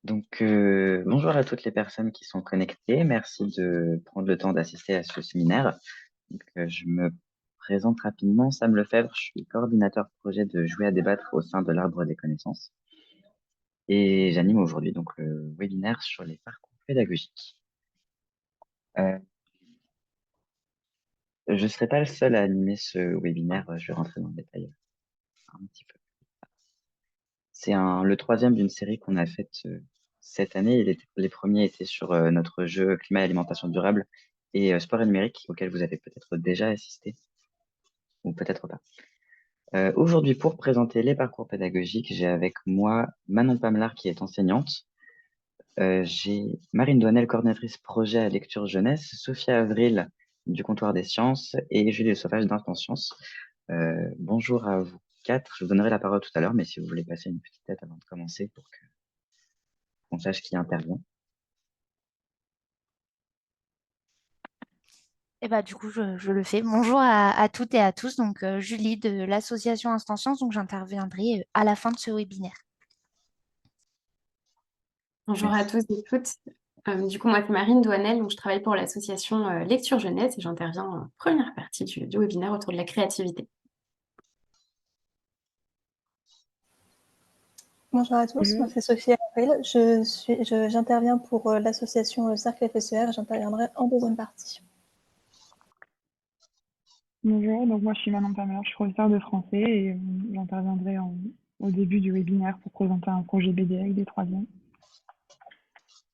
Bonjour à toutes les personnes qui sont connectées. Merci de prendre le temps d'assister à ce séminaire. Je me présente rapidement. Sam Lefebvre, je suis coordinateur projet de Jouer à débattre au sein de l'Arbre des connaissances. Et j'anime aujourd'hui le webinaire sur les parcours pédagogiques. Je ne serai pas le seul à animer ce webinaire. Je vais rentrer dans le détail un petit peu. C'est le troisième d'une série qu'on a faite cette année. Les premiers étaient sur notre jeu climat et alimentation durable et sport et numérique, auquel vous avez peut-être déjà assisté, ou peut-être pas. Aujourd'hui, pour présenter les parcours pédagogiques, j'ai avec moi Manon Pamelard, qui est enseignante. J'ai Marine Douanel, coordinatrice projet à lecture jeunesse, Sophia Avril du comptoir des sciences et Julie Le Sauvage d'Instant Science. Bonjour à vous quatre. Je vous donnerai la parole tout à l'heure, mais si vous voulez passer une petite tête avant de commencer pour qu'on sache qui intervient. Et bah, du coup, je le fais. Bonjour à toutes et à tous. Donc, Julie de l'association Instant Science. Donc, j'interviendrai à la fin de ce webinaire. Bonjour à Merci. tous et toutes. Du coup, moi, c'est Marine Douanel, donc je travaille pour l'association Lecture Jeunesse et j'interviens en première partie du webinaire autour de la créativité. Bonjour à tous, moi c'est Sophie Avril. J'interviens pour l'association Cercle FSER et j'interviendrai en deuxième partie. Bonjour, donc moi je suis Manon Pamelard, je suis professeure de français et j'interviendrai au début du webinaire pour présenter un projet BD avec des troisièmes.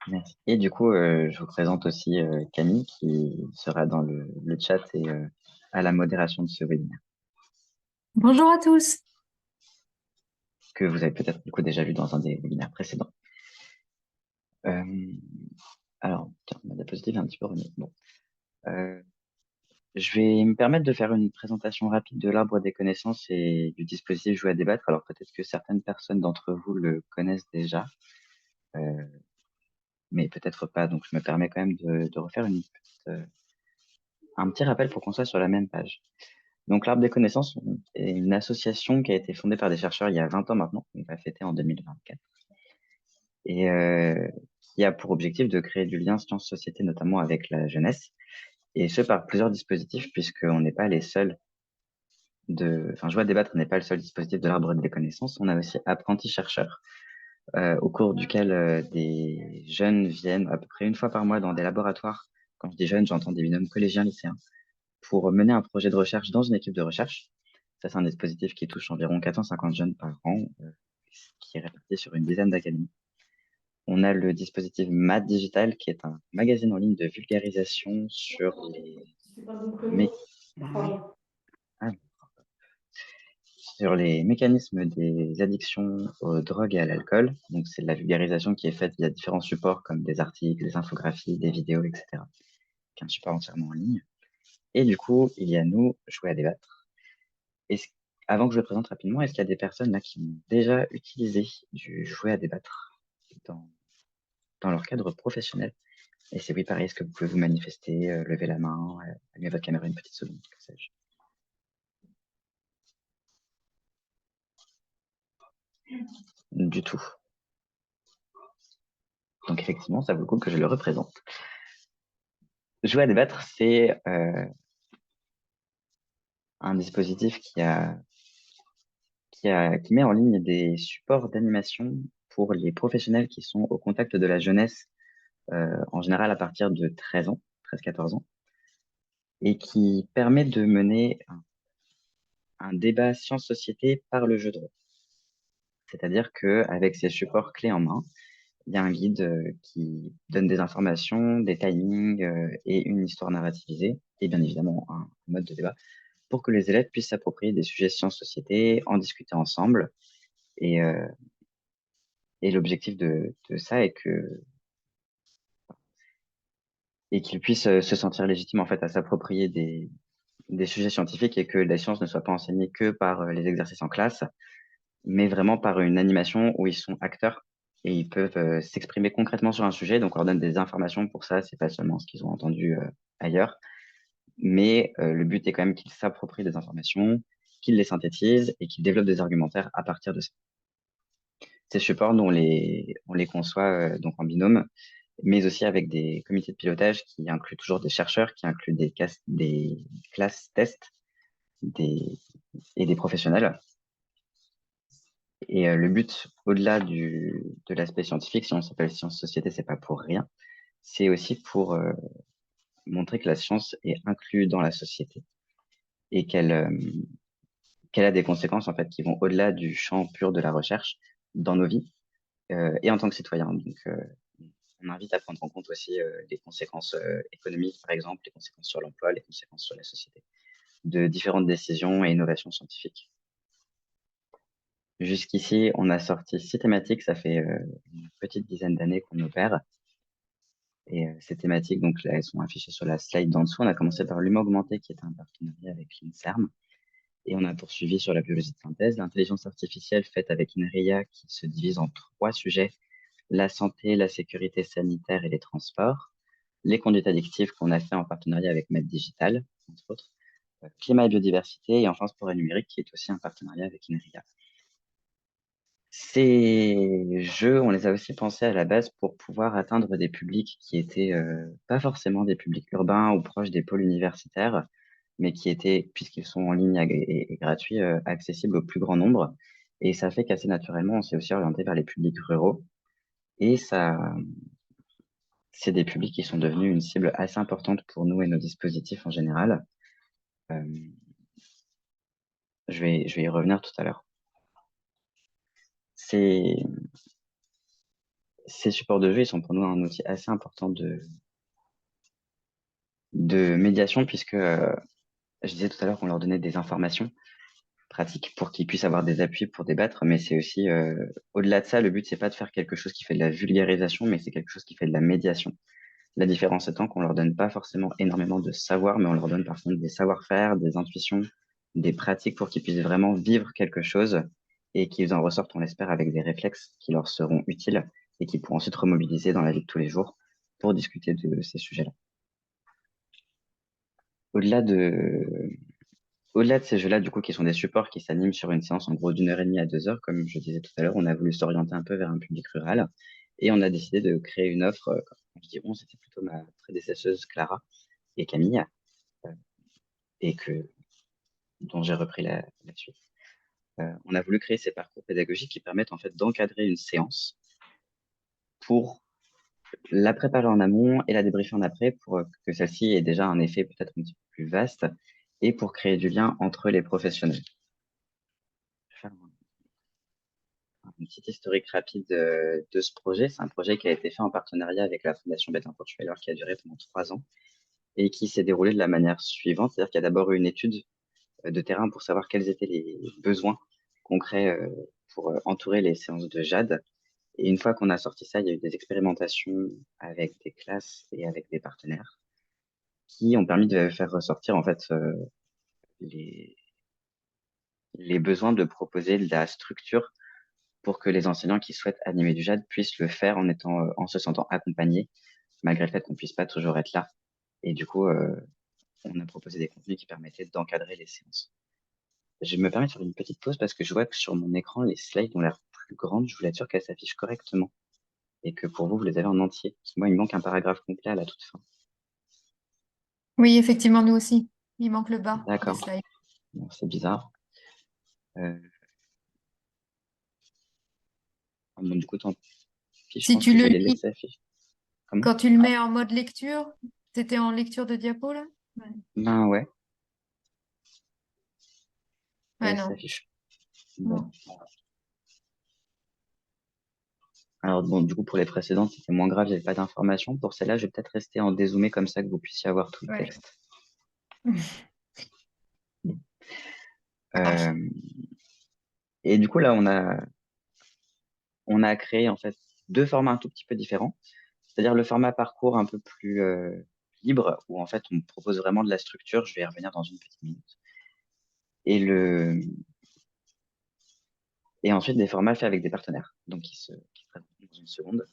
Merci. Et du coup, je vous présente aussi Camille qui sera dans le chat et à la modération de ce webinaire, Bonjour à tous. que vous avez peut-être du coup déjà vu dans un des webinaires précédents. Alors, tiens, ma diapositive est un petit peu remise. Bon. Je vais me permettre de faire une présentation rapide de l'arbre des connaissances et du dispositif Jouer à débattre. Alors peut-être que certaines personnes d'entre vous le connaissent déjà, mais peut-être pas. Donc je me permets quand même de refaire un petit rappel pour qu'on soit sur la même page. Donc l'Arbre des connaissances est une association qui a été fondée par des chercheurs il y a 20 ans maintenant, on va fêter en 2024, et qui a pour objectif de créer du lien science-société, notamment avec la jeunesse, et ce par plusieurs dispositifs, puisqu'on n'est pas les seuls Jouer à débattre n'est pas le seul dispositif de l'Arbre des connaissances, on a aussi Apprentis chercheurs, au cours duquel des jeunes viennent à peu près une fois par mois dans des laboratoires. Quand je dis jeunes, j'entends des binômes collégiens, lycéens, pour mener un projet de recherche dans une équipe de recherche. Ça, c'est un dispositif qui touche environ 450 jeunes par an, qui est réparti sur une dizaine d'académies. On a le dispositif Math Digital, qui est un magazine en ligne de vulgarisation sur les mécanismes des addictions aux drogues et à l'alcool. Donc, c'est de la vulgarisation qui est faite via différents supports comme des articles, des infographies, des vidéos, etc. Qui est un support entièrement en ligne. Et du coup, il y a nous, Jouer à débattre. Avant que je le présente rapidement, est-ce qu'il y a des personnes là qui ont déjà utilisé du Jouer à débattre dans leur cadre professionnel? Et c'est oui, pareil, est-ce que vous pouvez vous manifester, lever la main, allumer votre caméra une petite seconde, que sais-je. Du tout. Donc effectivement, ça vaut le coup que je le représente. Jouer à débattre, c'est un dispositif qui met en ligne des supports d'animation pour les professionnels qui sont au contact de la jeunesse, en général à partir de 13 ans, 13-14 ans, et qui permet de mener un débat science-société par le jeu de rôle. C'est-à-dire qu'avec ces supports clés en main, il y a un guide qui donne des informations, des timings et une histoire narrativisée, et bien évidemment un mode de débat, pour que les élèves puissent s'approprier des sujets sciences-société, en discuter ensemble. Et, l'objectif de ça est qu'ils puissent se sentir légitimes en fait à s'approprier des sujets scientifiques et que la science ne soit pas enseignée que par les exercices en classe, mais vraiment par une animation où ils sont acteurs et ils peuvent s'exprimer concrètement sur un sujet. Donc on leur donne des informations pour ça, c'est pas seulement ce qu'ils ont entendu ailleurs, mais le but est quand même qu'ils s'approprient des informations, qu'ils les synthétisent et qu'ils développent des argumentaires à partir de ça. Ces supports, nous, on les conçoit donc en binôme, mais aussi avec des comités de pilotage qui incluent toujours des chercheurs, qui incluent des classes tests des, et des professionnels. Et le but, au-delà de l'aspect scientifique, si on s'appelle science-société, c'est pas pour rien, c'est aussi pour montrer que la science est inclue dans la société et qu'elle a des conséquences en fait qui vont au-delà du champ pur de la recherche dans nos vies et en tant que citoyen. Donc, on invite à prendre en compte aussi les conséquences économiques, par exemple, les conséquences sur l'emploi, les conséquences sur la société, de différentes décisions et innovations scientifiques. Jusqu'ici, on a sorti 6 thématiques, ça fait une petite dizaine d'années qu'on opère. Et ces thématiques, donc là, elles sont affichées sur la slide d'en dessous. On a commencé par l'humain augmenté, qui est un partenariat avec l'INSERM. Et on a poursuivi sur la biologie de synthèse, l'intelligence artificielle faite avec INRIA, qui se divise en 3 sujets: la santé, la sécurité sanitaire et les transports, les conduites addictives qu'on a fait en partenariat avec Med Digital, entre autres, climat et biodiversité, et enfin sport et numérique, qui est aussi un partenariat avec INRIA. Ces jeux, on les a aussi pensés à la base pour pouvoir atteindre des publics qui étaient pas forcément des publics urbains ou proches des pôles universitaires, mais qui étaient, puisqu'ils sont en ligne et gratuits, accessibles au plus grand nombre. Et ça fait qu'assez naturellement, on s'est aussi orienté vers les publics ruraux. Et ça, c'est des publics qui sont devenus une cible assez importante pour nous et nos dispositifs en général. Euh, je vais y revenir tout à l'heure. Ces supports de jeu, ils sont pour nous un outil assez important de médiation, puisque je disais tout à l'heure qu'on leur donnait des informations pratiques pour qu'ils puissent avoir des appuis pour débattre, mais c'est aussi, au-delà de ça, le but, c'est pas de faire quelque chose qui fait de la vulgarisation, mais c'est quelque chose qui fait de la médiation. La différence étant qu'on leur donne pas forcément énormément de savoir, mais on leur donne par contre des savoir-faire, des intuitions, des pratiques pour qu'ils puissent vraiment vivre quelque chose et qu'ils en ressortent, on l'espère, avec des réflexes qui leur seront utiles et qui pourront ensuite remobiliser dans la vie de tous les jours pour discuter de ces sujets-là. Au-delà de, Au-delà de ces jeux-là, du coup, qui sont des supports qui s'animent sur une séance en gros d'1 h 30 à 2 heures, comme je disais tout à l'heure, on a voulu s'orienter un peu vers un public rural et on a décidé de créer une offre. Quand je dis on, c'était plutôt ma prédécesseuse Clara et Camille, euh, et dont j'ai repris la suite. On a voulu créer ces parcours pédagogiques qui permettent en fait d'encadrer une séance pour la préparer en amont et la débriefer en après pour que celle-ci ait déjà un effet peut-être un petit peu plus vaste et pour créer du lien entre les professionnels. Je vais faire un petit historique rapide de ce projet. C'est un projet qui a été fait en partenariat avec la Fondation Bettencourt-Schweller qui a duré pendant 3 ans et qui s'est déroulé de la manière suivante. C'est-à-dire qu'il y a d'abord eu une étude de terrain pour savoir quels étaient les besoins concrets pour entourer les séances de JAD. Et une fois qu'on a sorti ça, il y a eu des expérimentations avec des classes et avec des partenaires qui ont permis de faire ressortir en fait les, les besoins de proposer de la structure pour que les enseignants qui souhaitent animer du JAD puissent le faire en se sentant accompagnés, malgré le fait qu'on puisse pas toujours être là. Et du coup, on a proposé des contenus qui permettaient d'encadrer les séances. Je me permets de faire une petite pause parce que je vois que sur mon écran, les slides ont l'air plus grandes. Je voulais être sûr qu'elles s'affichent correctement et que pour vous, vous les avez en entier. Parce que moi, il me manque un paragraphe complet à la toute fin. Oui, effectivement, nous aussi. Il manque le bas des D'accord. slides. Bon, c'est bizarre. Bon, du coup, tant pis, je Si pense tu que je le vais les lis, laisser afficher. Comment? quand tu le mets en mode lecture, c'était en lecture de diapo là? Ouais. Ben ouais, Ouais, elles non. s'affichent. Bon. Non. Alors bon, du coup, pour les précédentes, c'était moins grave, j'avais pas d'informations. Pour celle-là, je vais peut-être rester en dézoomé comme ça que vous puissiez avoir tout le Ouais. texte. Marche. Euh, et du coup, là, on a créé en fait 2 formats un tout petit peu différents. C'est-à-dire le format parcours un peu plus libre, où en fait, on propose vraiment de la structure. Je vais y revenir dans une petite minute. Et et ensuite, des formats faits avec des partenaires, donc qui se présentent dans une seconde.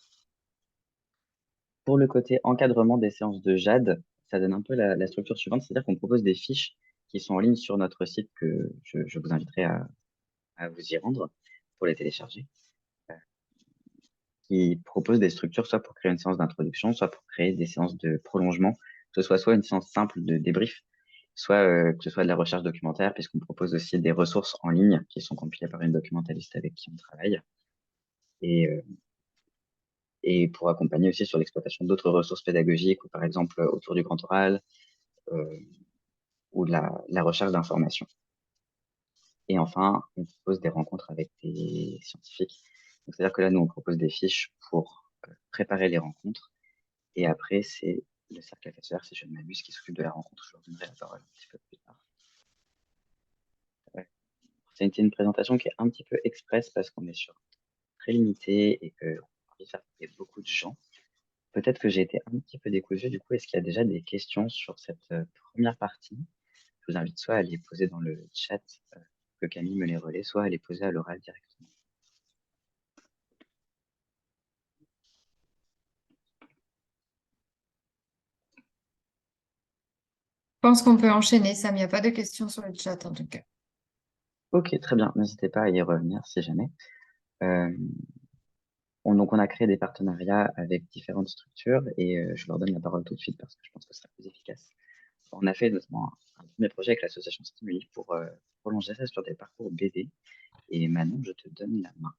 Pour le côté encadrement des séances de JAD, ça donne un peu la structure suivante, c'est-à-dire qu'on propose des fiches qui sont en ligne sur notre site que je vous inviterai à vous y rendre pour les télécharger. qui propose des structures soit pour créer une séance d'introduction, soit pour créer des séances de prolongement, que ce soit une séance simple de débrief, soit que ce soit de la recherche documentaire, puisqu'on propose aussi des ressources en ligne qui sont compilées par une documentaliste avec qui on travaille, et pour accompagner aussi sur l'exploitation d'autres ressources pédagogiques, ou par exemple autour du grand oral, euh, ou de la recherche d'informations. Et enfin, on propose des rencontres avec des scientifiques. Donc, c'est-à-dire que là, nous, on propose des fiches pour préparer les rencontres. Et après, c'est le cercle FSER, si je ne m'abuse, qui s'occupe de la rencontre. Je leur donnerai la parole un petit peu plus tard. Ouais. C'était une présentation qui est un petit peu express parce qu'on est sur très limité et qu'on a envie de faire parler beaucoup de gens. Peut-être que j'ai été un petit peu décousu. Du coup, est-ce qu'il y a déjà des questions sur cette première partie? Je vous invite soit à les poser dans le chat, que Camille me les relaie, soit à les poser à l'oral directement. Je pense qu'on peut enchaîner, Sam. Il n'y a pas de questions sur le chat en tout cas. Ok, très bien. N'hésitez pas à y revenir si jamais. Donc, on a créé des partenariats avec différentes structures et je leur donne la parole tout de suite parce que je pense que ce sera plus efficace. On a fait notamment un premier projet avec l'association Stimuli pour prolonger ça sur des parcours BD. Et Manon, je te donne la main.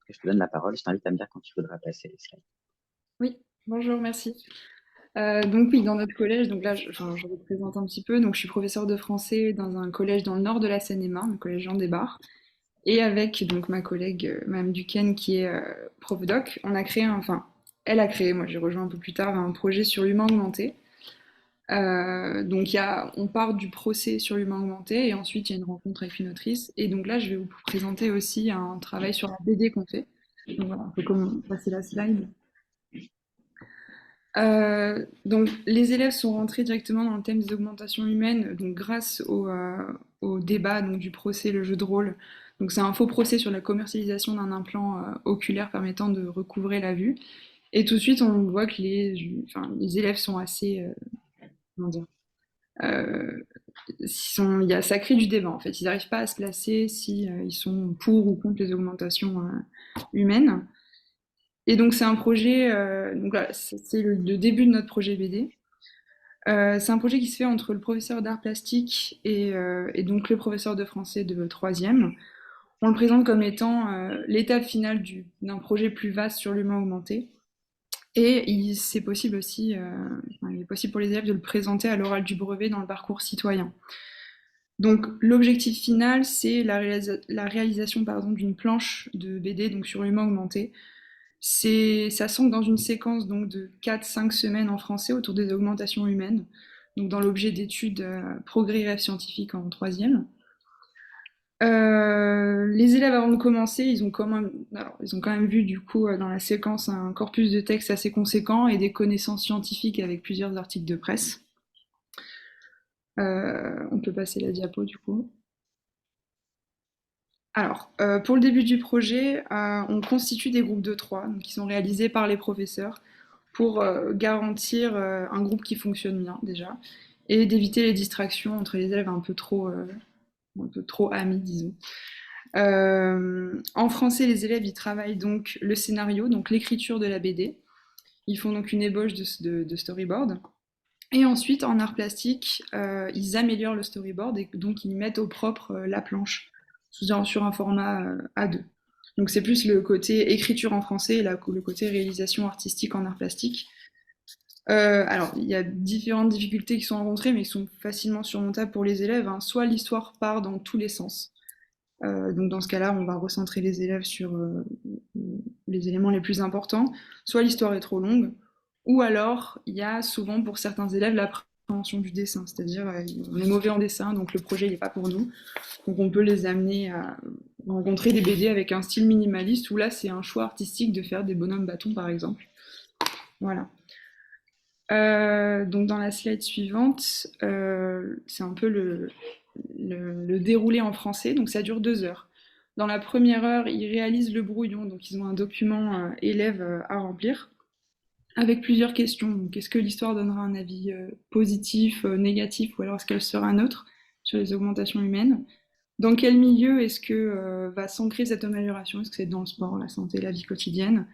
Je te donne la parole. Je t'invite à me dire quand tu voudras passer les slides. Oui, bonjour, merci. Donc oui, dans notre collège, donc là je vous présente un petit peu, donc je suis professeure de français dans un collège dans le nord de la Seine-et-Marne, le collège Jean Desbarres, et avec donc ma collègue Madame Duquesne qui est prof doc, elle a créé, moi j'ai rejoint un peu plus tard, un projet sur l'humain augmenté. Donc on part du procès sur l'humain augmenté et ensuite il y a une rencontre avec une autrice, et donc là je vais vous présenter aussi un travail sur la BD qu'on fait. Donc voilà, on peut passer la slide. Donc les élèves sont rentrés directement dans le thème des augmentations humaines, donc grâce au débat donc, du procès, le jeu de rôle. Donc c'est un faux procès sur la commercialisation d'un implant oculaire permettant de recouvrer la vue. Et tout de suite on voit que les élèves sont assez, comment dire, il y a ça crée du débat en fait. Ils n'arrivent pas à se placer si ils sont pour ou contre les augmentations humaines. Et donc c'est un projet, donc voilà, c'est le début de notre projet BD. C'est un projet qui se fait entre le professeur d'art plastique et donc le professeur de français de troisième. On le présente comme étant l'étape finale d'un projet plus vaste sur l'humain augmenté. Et c'est possible aussi, il est possible pour les élèves de le présenter à l'oral du brevet dans le parcours citoyen. Donc l'objectif final, c'est la réalisation d'une planche de BD donc sur l'humain augmenté. Ça s'ancre dans une séquence donc, de 4-5 semaines en français autour des augmentations humaines, donc dans l'objet d'études progrès et rêves scientifiques en troisième. Les élèves, avant de commencer, ils ont quand même vu du coup dans la séquence un corpus de texte assez conséquent et des connaissances scientifiques avec plusieurs articles de presse. On peut passer la diapo du coup. Alors, pour le début du projet, on constitue des groupes de 3 qui sont réalisés par les professeurs pour garantir un groupe qui fonctionne bien déjà et d'éviter les distractions entre les élèves un peu trop amis, disons. En français, les élèves ils travaillent donc le scénario, donc l'écriture de la BD. Ils font donc une ébauche de storyboard. Et ensuite, en art plastique, ils améliorent le storyboard et donc ils mettent au propre la planche sur un format A2. Donc c'est plus le côté écriture en français et le côté réalisation artistique en art plastique. Alors, il y a différentes difficultés qui sont rencontrées, mais qui sont facilement surmontables pour les élèves. Soit l'histoire part dans tous les sens. Donc dans ce cas-là, on va recentrer les élèves sur les éléments les plus importants. Soit l'histoire est trop longue, ou alors il y a souvent pour certains élèves l'appréhension du dessin, c'est-à-dire on est mauvais en dessin, donc le projet n'est pas pour nous. Donc on peut les amener à rencontrer des BD avec un style minimaliste, où là c'est un choix artistique de faire des bonhommes bâtons par exemple. Voilà. Donc dans la slide suivante, c'est un peu le déroulé en français, donc ça dure 2 heures. Dans la première heure, ils réalisent le brouillon, donc ils ont un document élève à remplir, avec plusieurs questions. Donc est-ce que l'histoire donnera un avis positif, négatif, ou alors est-ce qu'elle sera neutre sur les augmentations humaines? Dans quel milieu est-ce que va s'ancrer cette amélioration? Est-ce que c'est dans le sport, la santé, la vie quotidienne?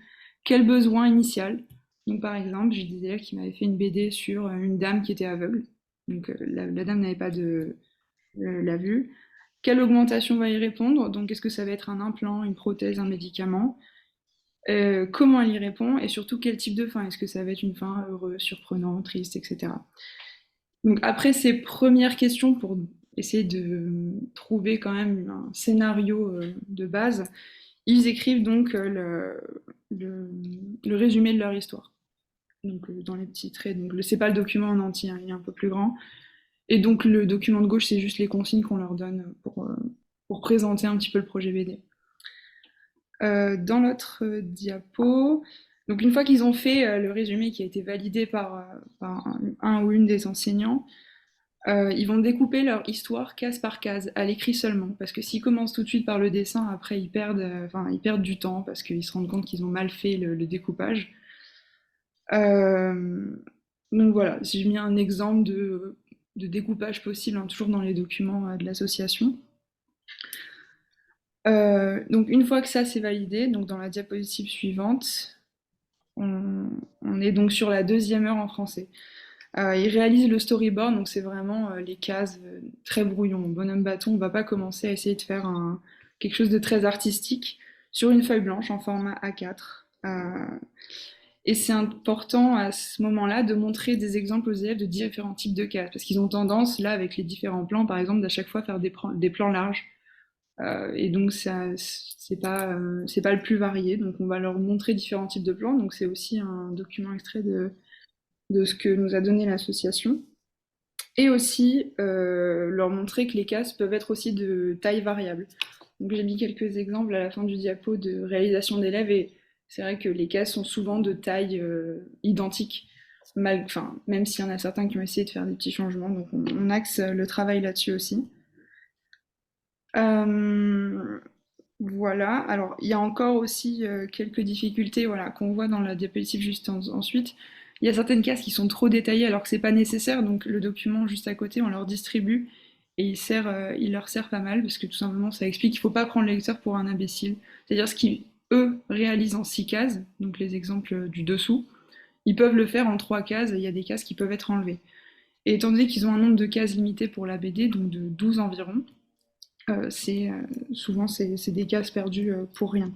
quel besoin initial. Donc par exemple, j'ai des élèves qui m'avaient fait une BD sur une dame qui était aveugle. Donc la dame n'avait pas de la vue. Quelle augmentation va y répondre? Donc est-ce que ça va être un implant, une prothèse, un médicament? Comment elle y répond? Et surtout quel type de fin? Est-ce que ça va être une fin heureuse, surprenante, triste, etc. Donc après ces premières questions, pour essayer de trouver quand même un scénario de base, ils écrivent donc le résumé de leur histoire. Donc dans les petits traits. Donc c'est pas le document en entier, hein, il est un peu plus grand. Et donc le document de gauche, c'est juste les consignes qu'on leur donne pour présenter un petit peu le projet BD. Dans l'autre diapo, donc une fois qu'ils ont fait le résumé qui a été validé par un ou une des enseignants, ils vont découper leur histoire case par case, à l'écrit seulement, parce que s'ils commencent tout de suite par le dessin, après ils perdent du temps, parce qu'ils se rendent compte qu'ils ont mal fait le découpage. Donc voilà, si j'ai mis un exemple de découpage possible, hein, toujours dans les documents de l'association. Donc une fois que ça c'est validé, donc dans la diapositive suivante, on est donc sur la 2e heure en français. Ils réalisent le storyboard, donc c'est vraiment les cases très brouillon, bonhomme bâton. On va pas commencer à essayer de faire quelque chose de très artistique sur une feuille blanche en format A4. Et c'est important à ce moment-là de montrer des exemples aux élèves de différents types de cases, parce qu'ils ont tendance, là, avec les différents plans, par exemple, d'à chaque fois faire des plans larges. Et donc c'est pas le plus varié, donc on va leur montrer différents types de plans. Donc c'est aussi un document extrait de ce que nous a donné l'association. Et aussi leur montrer que les cases peuvent être aussi de taille variable. Donc j'ai mis quelques exemples à la fin du diapo de réalisation d'élèves, et c'est vrai que les cases sont souvent de taille identique, même s'il y en a certains qui ont essayé de faire des petits changements, donc on axe le travail là-dessus aussi. Voilà, alors il y a encore aussi quelques difficultés, voilà, qu'on voit dans la diapositive juste ensuite. Il y a certaines cases qui sont trop détaillées alors que c'est pas nécessaire, donc le document juste à côté, on leur distribue et il leur sert pas mal, parce que tout simplement ça explique qu'il faut pas prendre le lecteur pour un imbécile. C'est-à-dire ce qu'ils, eux, réalisent en 6 cases, donc les exemples du dessous, ils peuvent le faire en 3 cases, et il y a des cases qui peuvent être enlevées. Et étant donné qu'ils ont un nombre de cases limité pour la BD, donc de 12 environ, souvent c'est des cases perdues pour rien.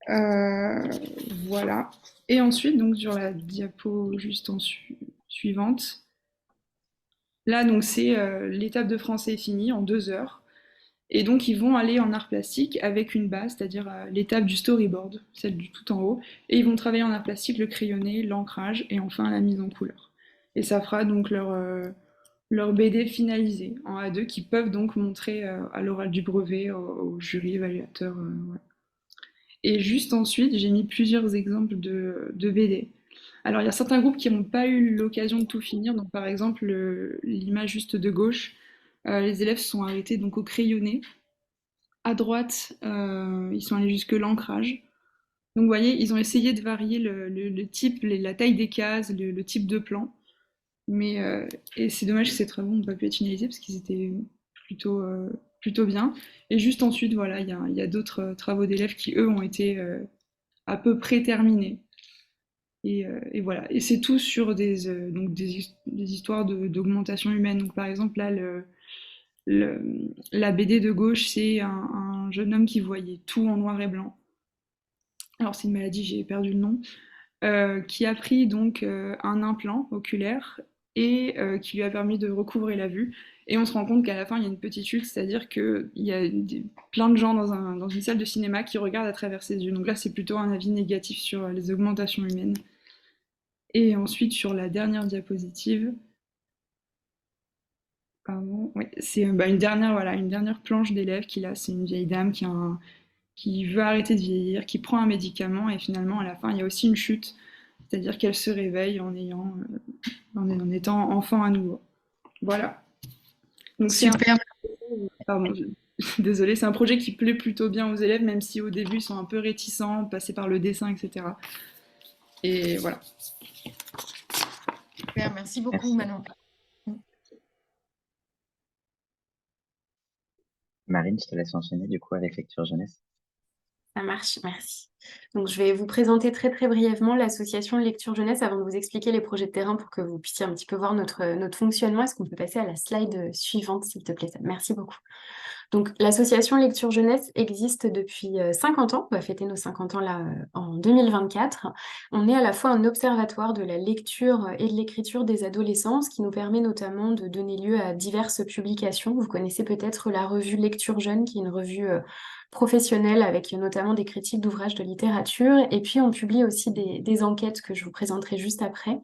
Voilà. Et ensuite, donc sur la diapo juste suivante, là donc c'est l'étape de français est finie en 2 heures. Et donc ils vont aller en art plastique avec une base, c'est-à-dire l'étape du storyboard, celle du tout en haut, et ils vont travailler en art plastique le crayonné, l'ancrage et enfin la mise en couleur. Et ça fera donc leur BD finalisée en A2 qui peuvent donc montrer à l'oral du brevet au jury évaluateur. Ouais. Et juste ensuite, j'ai mis plusieurs exemples de BD. Alors il y a certains groupes qui n'ont pas eu l'occasion de tout finir, donc par exemple l'image juste de gauche, les élèves se sont arrêtés donc au crayonné. À droite, ils sont allés jusque l'ancrage. Donc vous voyez, ils ont essayé de varier le type, la taille des cases, le type de plan. Mais et c'est dommage que ces travaux n'ont pas pu être finalisés parce qu'ils étaient plutôt bien. Et juste ensuite, voilà, il y a d'autres travaux d'élèves qui, eux, ont été à peu près terminés. Et voilà. Et c'est tout sur donc des histoires d'augmentation humaine. Donc par exemple, là, la BD de gauche, c'est un jeune homme qui voyait tout en noir et blanc. Alors c'est une maladie, j'ai perdu le nom. Qui a pris donc un implant oculaire et qui lui a permis de recouvrer la vue. Et on se rend compte qu'à la fin, il y a une petite chute, c'est-à-dire qu'il y a plein de gens dans une salle de cinéma qui regardent à travers ses yeux. Donc là, c'est plutôt un avis négatif sur les augmentations humaines. Et ensuite, sur la dernière diapositive, pardon, oui, c'est une dernière planche d'élève qu'il a. C'est une vieille dame qui veut arrêter de vieillir, qui prend un médicament, et finalement, à la fin, il y a aussi une chute. C'est-à-dire qu'elle se réveille en étant enfant à nouveau. Voilà. Donc Super. Pardon, désolée, c'est un projet qui plaît plutôt bien aux élèves, même si au début ils sont un peu réticents, passer par le dessin, etc. Et voilà. Super, merci beaucoup, Manon. Marine, je te laisse enchaîner du coup avec lecture jeunesse. Ça marche, merci. Donc, je vais vous présenter très très brièvement l'association Lecture Jeunesse avant de vous expliquer les projets de terrain pour que vous puissiez un petit peu voir notre fonctionnement. Est-ce qu'on peut passer à la slide suivante, s'il te plaît? Merci beaucoup. Donc, l'association Lecture Jeunesse existe depuis 50 ans. On va fêter nos 50 ans là en 2024. On est à la fois un observatoire de la lecture et de l'écriture des adolescents, ce qui nous permet notamment de donner lieu à diverses publications. Vous connaissez peut-être la revue Lecture Jeune, qui est une revue professionnelle avec notamment des critiques d'ouvrages de littérature. Et puis, on publie aussi des enquêtes que je vous présenterai juste après.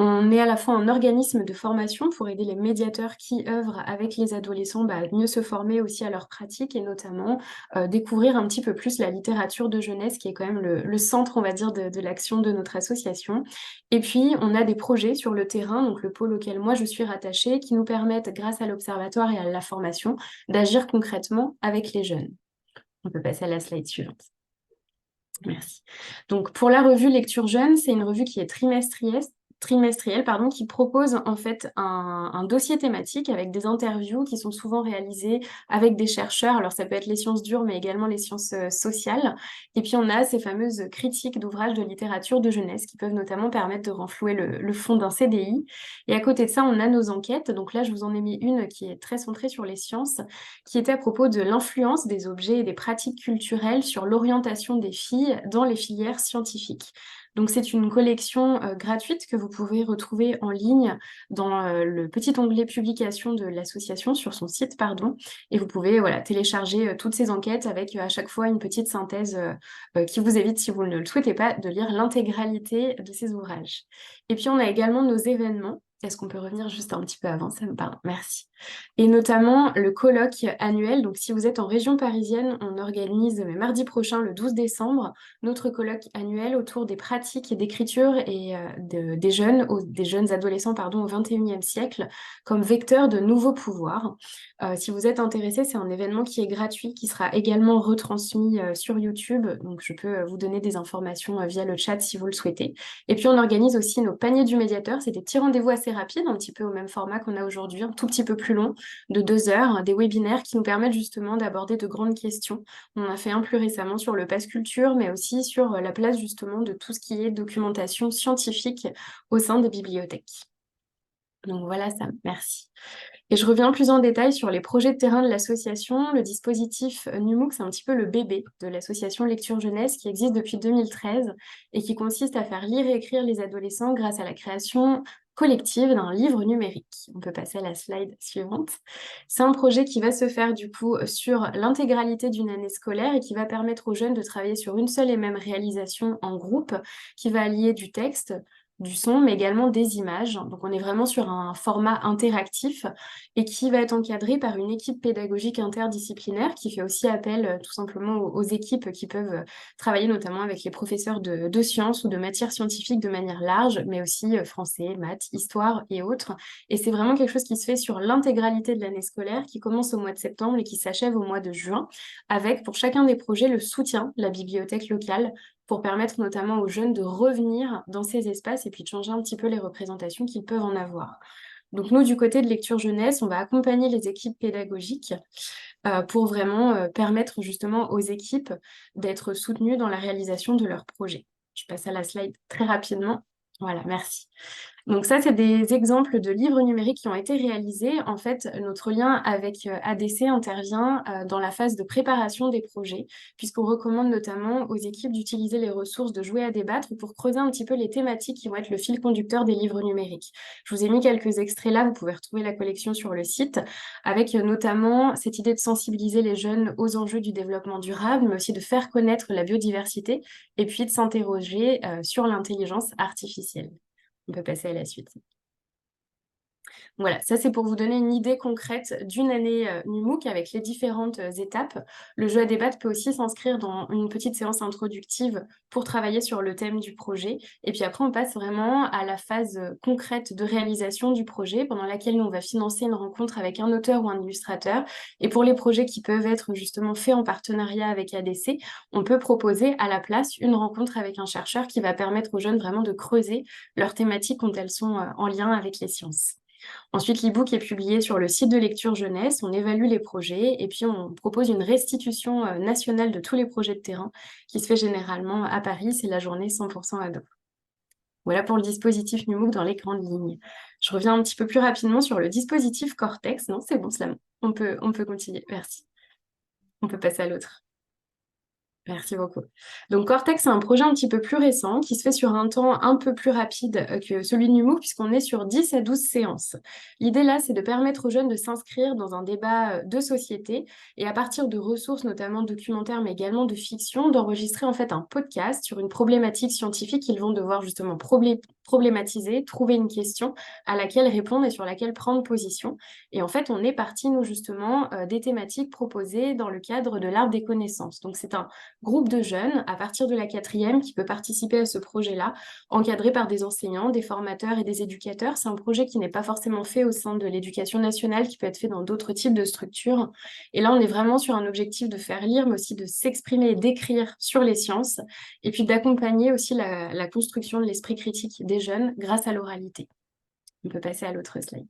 On est à la fois un organisme de formation pour aider les médiateurs qui œuvrent avec les adolescents à mieux se former aussi à leur pratique et notamment découvrir un petit peu plus la littérature de jeunesse qui est quand même le centre, on va dire, de l'action de notre association. Et puis, on a des projets sur le terrain, donc le pôle auquel moi je suis rattachée, qui nous permettent, grâce à l'observatoire et à la formation, d'agir concrètement avec les jeunes. On peut passer à la slide suivante. Merci. Donc, pour la revue Lecture Jeune, c'est une revue qui est trimestrielle, qui propose en fait un dossier thématique avec des interviews qui sont souvent réalisées avec des chercheurs. Alors, ça peut être les sciences dures, mais également les sciences sociales. Et puis, on a ces fameuses critiques d'ouvrages de littérature de jeunesse qui peuvent notamment permettre de renflouer le fond d'un CDI. Et à côté de ça, on a nos enquêtes. Donc là, je vous en ai mis une qui est très centrée sur les sciences, qui était à propos de l'influence des objets et des pratiques culturelles sur l'orientation des filles dans les filières scientifiques. Donc c'est une collection gratuite que vous pouvez retrouver en ligne dans le petit onglet publication de l'association sur son site, pardon. Et vous pouvez télécharger toutes ces enquêtes avec à chaque fois une petite synthèse qui vous évite, si vous ne le souhaitez pas, de lire l'intégralité de ces ouvrages. Et puis on a également nos événements. Est-ce qu'on peut revenir juste un petit peu avant ça? Pardon, merci. Et notamment le colloque annuel. Donc si vous êtes en région parisienne, on organise mardi prochain, le 12 décembre, notre colloque annuel autour des pratiques d'écriture et des jeunes adolescents au XXIe siècle comme vecteur de nouveaux pouvoirs. Si vous êtes intéressé, c'est un événement qui est gratuit, qui sera également retransmis sur YouTube. Donc je peux vous donner des informations via le chat si vous le souhaitez. Et puis on organise aussi nos paniers du médiateur. C'est des petits rendez-vous assez rapides, un petit peu au même format qu'on a aujourd'hui, un tout petit peu plus long, de 2 heures, des webinaires qui nous permettent justement d'aborder de grandes questions. On a fait un plus récemment sur le pass culture, mais aussi sur la place justement de tout ce qui est documentation scientifique au sein des bibliothèques. Donc voilà ça, merci. Et je reviens plus en détail sur les projets de terrain de l'association. Le dispositif NUMOOC, c'est un petit peu le bébé de l'association Lecture Jeunesse qui existe depuis 2013 et qui consiste à faire lire et écrire les adolescents grâce à la création collective d'un livre numérique. On peut passer à la slide suivante. C'est un projet qui va se faire du coup sur l'intégralité d'une année scolaire et qui va permettre aux jeunes de travailler sur une seule et même réalisation en groupe qui va allier du texte, du son, mais également des images. Donc on est vraiment sur un format interactif et qui va être encadré par une équipe pédagogique interdisciplinaire qui fait aussi appel tout simplement aux équipes qui peuvent travailler notamment avec les professeurs de sciences ou de matières scientifiques de manière large, mais aussi français, maths, histoire et autres. Et c'est vraiment quelque chose qui se fait sur l'intégralité de l'année scolaire qui commence au mois de septembre et qui s'achève au mois de juin, avec pour chacun des projets le soutien de la bibliothèque locale pour permettre notamment aux jeunes de revenir dans ces espaces et puis de changer un petit peu les représentations qu'ils peuvent en avoir. Donc nous, du côté de Lecture Jeunesse, on va accompagner les équipes pédagogiques pour vraiment permettre justement aux équipes d'être soutenues dans la réalisation de leurs projets. Je passe à la slide très rapidement. Voilà, merci. Donc ça, c'est des exemples de livres numériques qui ont été réalisés. En fait, notre lien avec ADC intervient dans la phase de préparation des projets, puisqu'on recommande notamment aux équipes d'utiliser les ressources de Jouer à débattre pour creuser un petit peu les thématiques qui vont être le fil conducteur des livres numériques. Je vous ai mis quelques extraits là, vous pouvez retrouver la collection sur le site, avec notamment cette idée de sensibiliser les jeunes aux enjeux du développement durable, mais aussi de faire connaître la biodiversité, et puis de s'interroger sur l'intelligence artificielle. On peut passer à la suite. Voilà, ça c'est pour vous donner une idée concrète d'une année NUMOOC avec les différentes étapes. Le jeu à débattre peut aussi s'inscrire dans une petite séance introductive pour travailler sur le thème du projet. Et puis après, on passe vraiment à la phase concrète de réalisation du projet, pendant laquelle nous, on va financer une rencontre avec un auteur ou un illustrateur. Et pour les projets qui peuvent être justement faits en partenariat avec ADC, on peut proposer à la place une rencontre avec un chercheur qui va permettre aux jeunes vraiment de creuser leurs thématiques quand elles sont en lien avec les sciences. Ensuite, l'e-book est publié sur le site de Lecture Jeunesse, on évalue les projets et puis on propose une restitution nationale de tous les projets de terrain qui se fait généralement à Paris, c'est la journée 100% ado. Voilà pour le dispositif NUMOOC dans les grandes lignes. Je reviens un petit peu plus rapidement sur le dispositif Cortex. Non, c'est bon, Slam. On peut continuer. Merci. On peut passer à l'autre. Merci beaucoup. Donc Cortex, c'est un projet un petit peu plus récent qui se fait sur un temps un peu plus rapide que celui de NUMOOC puisqu'on est sur 10 à 12 séances. L'idée là, c'est de permettre aux jeunes de s'inscrire dans un débat de société et à partir de ressources, notamment documentaires, mais également de fiction, d'enregistrer en fait un podcast sur une problématique scientifique qu'ils vont devoir justement problématiser, trouver une question à laquelle répondre et sur laquelle prendre position. Et en fait, on est parti, nous, justement, des thématiques proposées dans le cadre de l'arbre des connaissances. Donc c'est un groupe de jeunes à partir de la 4e qui peut participer à ce projet-là, encadré par des enseignants, des formateurs et des éducateurs. C'est un projet qui n'est pas forcément fait au sein de l'éducation nationale, qui peut être fait dans d'autres types de structures. Et là, on est vraiment sur un objectif de faire lire, mais aussi de s'exprimer et d'écrire sur les sciences, et puis d'accompagner aussi la construction de l'esprit critique des jeunes grâce à l'oralité. On peut passer à l'autre slide.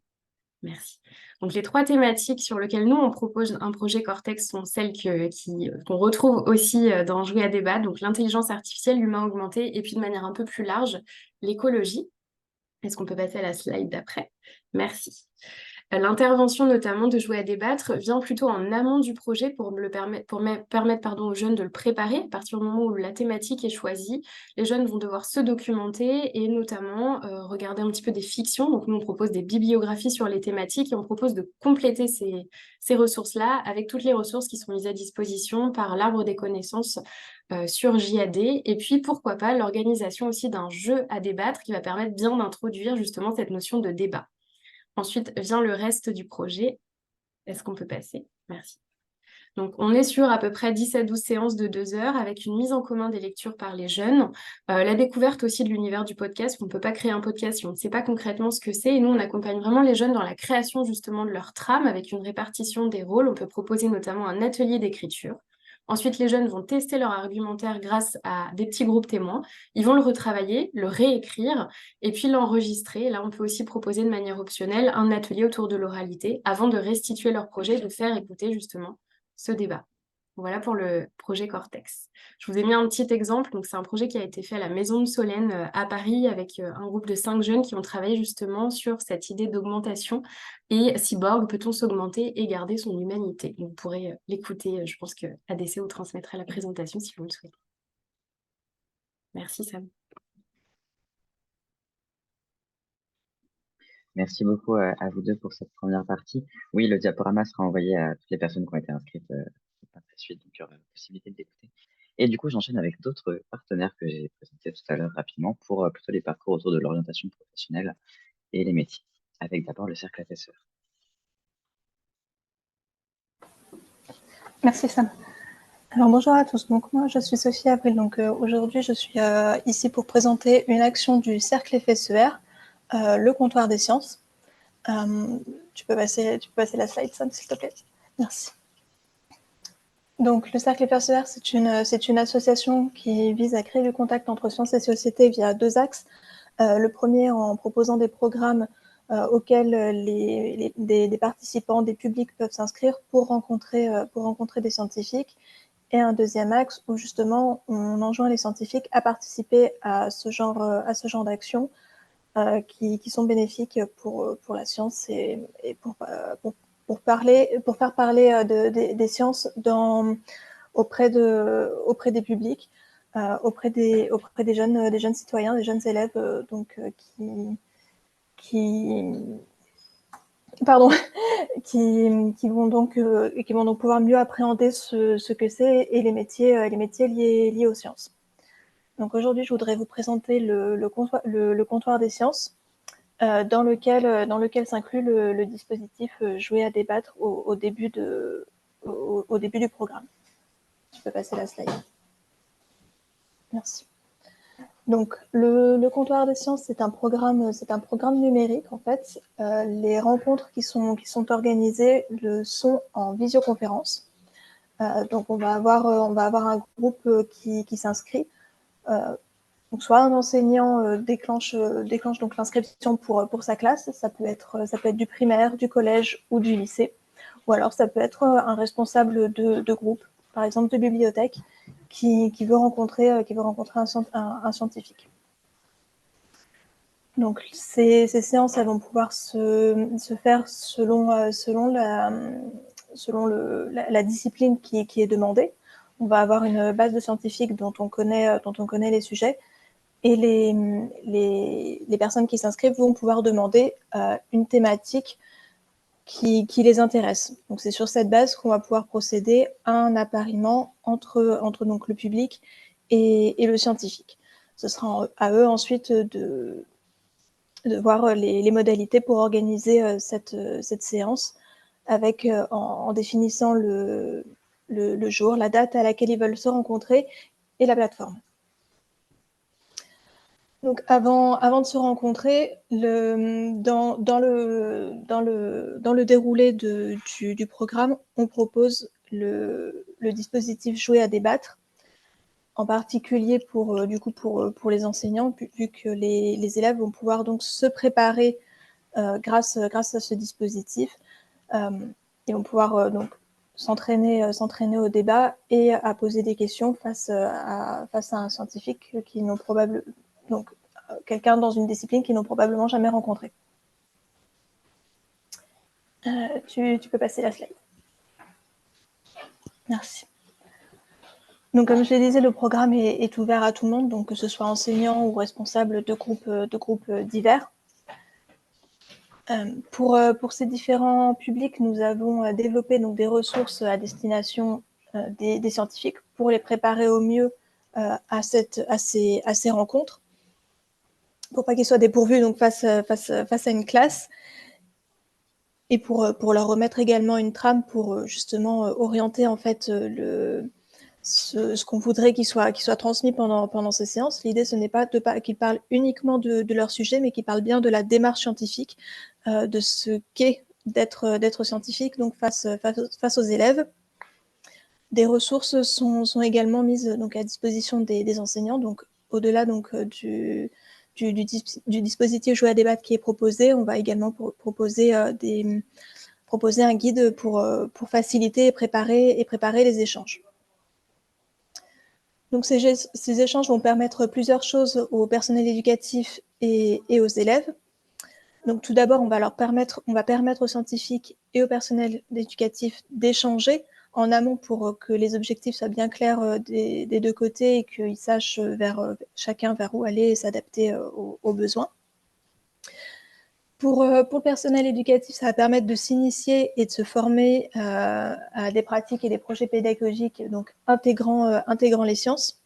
Merci. Donc les 3 thématiques sur lesquelles nous, on propose un projet Cortex sont celles qu'on retrouve aussi dans Jouer à débat, donc l'intelligence artificielle, l'humain augmenté, et puis de manière un peu plus large, l'écologie. Est-ce qu'on peut passer à la slide d'après? Merci. L'intervention notamment de Jouer à débattre vient plutôt en amont du projet pour permettre aux jeunes de le préparer. À partir du moment où la thématique est choisie, les jeunes vont devoir se documenter et notamment regarder un petit peu des fictions. Donc nous, on propose des bibliographies sur les thématiques et on propose de compléter ces ressources-là avec toutes les ressources qui sont mises à disposition par l'Arbre des connaissances sur JAD. Et puis, pourquoi pas, l'organisation aussi d'un jeu à débattre qui va permettre bien d'introduire justement cette notion de débat. Ensuite vient le reste du projet. Est-ce qu'on peut passer? Merci. Donc, on est sur à peu près 10 à 12 séances de 2 heures avec une mise en commun des lectures par les jeunes. La découverte aussi de l'univers du podcast. On ne peut pas créer un podcast si on ne sait pas concrètement ce que c'est. Et nous, on accompagne vraiment les jeunes dans la création justement de leur trame avec une répartition des rôles. On peut proposer notamment un atelier d'écriture. Ensuite, les jeunes vont tester leur argumentaire grâce à des petits groupes témoins. Ils vont le retravailler, le réécrire et puis l'enregistrer. Là, on peut aussi proposer de manière optionnelle un atelier autour de l'oralité avant de restituer leur projet, de faire écouter justement ce débat. Voilà pour le projet Cortex. Je vous ai mis un petit exemple. Donc, c'est un projet qui a été fait à la Maison de Solène à Paris avec un groupe de 5 jeunes qui ont travaillé justement sur cette idée d'augmentation. Et cyborg, peut-on s'augmenter et garder son humanité? Vous pourrez l'écouter. Je pense que ADC vous transmettra la présentation si vous le souhaitez. Merci Sam. Merci beaucoup à vous deux pour cette première partie. Oui, le diaporama sera envoyé à toutes les personnes qui ont été inscrites par la suite, donc il y aura la possibilité de l'écouter. Et du coup, j'enchaîne avec d'autres partenaires que j'ai présentés tout à l'heure rapidement pour plutôt les parcours autour de l'orientation professionnelle et les métiers, avec d'abord le Cercle FSER. Merci Sam. Alors bonjour à tous, donc moi je suis Sophie Avril, donc aujourd'hui je suis ici pour présenter une action du Cercle FSER, le comptoir des sciences. Tu peux passer la slide Sam s'il te plaît, merci. Donc le Cercle FSER c'est une association qui vise à créer du contact entre sciences et société via 2 axes. Le premier en proposant des programmes auxquels des participants, des publics peuvent s'inscrire pour rencontrer des scientifiques. Et un deuxième axe où justement on enjoint les scientifiques à participer à ce genre d'actions qui sont bénéfiques pour la science et pour faire parler des sciences auprès des publics, auprès des jeunes citoyens, des jeunes élèves qui vont donc pouvoir mieux appréhender ce que c'est et les métiers liés aux sciences. Donc aujourd'hui, je voudrais vous présenter le comptoir des sciences, dans lequel s'inclut le dispositif Jouer à débattre au début du programme. Tu peux passer la slide. Merci. Donc, le comptoir des sciences, c'est un programme numérique, en fait. Les rencontres qui sont organisées sont en visioconférence. Donc, on va avoir un groupe qui s'inscrit. Donc, soit un enseignant déclenche donc l'inscription pour sa classe, ça peut être du primaire, du collège ou du lycée, ou alors ça peut être un responsable de groupe, par exemple de bibliothèque, qui veut rencontrer un scientifique. Donc ces séances, elles vont pouvoir se faire selon la discipline qui est demandée. On va avoir une base de scientifiques dont on connaît les sujets, et les personnes qui s'inscrivent vont pouvoir demander une thématique qui les intéresse. Donc c'est sur cette base qu'on va pouvoir procéder à un appariement entre donc le public et le scientifique. Ce sera à eux ensuite de voir les modalités pour organiser cette séance, avec en définissant le jour, la date à laquelle ils veulent se rencontrer et la plateforme. Donc avant de se rencontrer, dans le déroulé du programme, on propose le dispositif jouer à débattre, en particulier pour les enseignants, vu que les élèves vont pouvoir donc se préparer grâce à ce dispositif. Ils vont pouvoir donc s'entraîner au débat et à poser des questions face à un scientifique qui n'ont probablement, donc quelqu'un dans une discipline qu'ils n'ont probablement jamais rencontré. Tu peux passer la slide. Merci. Donc, comme je le disais, le programme est ouvert à tout le monde, donc que ce soit enseignant ou responsable de groupes divers. Pour ces différents publics, nous avons développé donc des ressources à destination des scientifiques pour les préparer au mieux à ces rencontres, pour pas qu'ils soient dépourvus donc face à une classe, et pour leur remettre également une trame pour justement orienter en fait ce qu'on voudrait qu'il soit transmis pendant ces séances. L'idée, ce n'est pas qu'ils parlent uniquement de leur sujet, mais qu'ils parlent bien de la démarche scientifique, de ce qu'est d'être scientifique, donc face aux élèves. Des ressources sont également mises donc à disposition des enseignants. Donc au-delà donc du dispositif jouer à débattre qui est proposé, on va également proposer un guide pour faciliter et préparer les échanges. Donc ces échanges vont permettre plusieurs choses au personnel éducatif et aux élèves. Donc tout d'abord, on va permettre aux scientifiques et au personnel éducatif d'échanger en amont pour que les objectifs soient bien clairs des deux côtés et qu'ils sachent chacun vers où aller et s'adapter aux besoins. Pour le personnel éducatif, ça va permettre de s'initier et de se former à des pratiques et des projets pédagogiques, donc intégrant les sciences.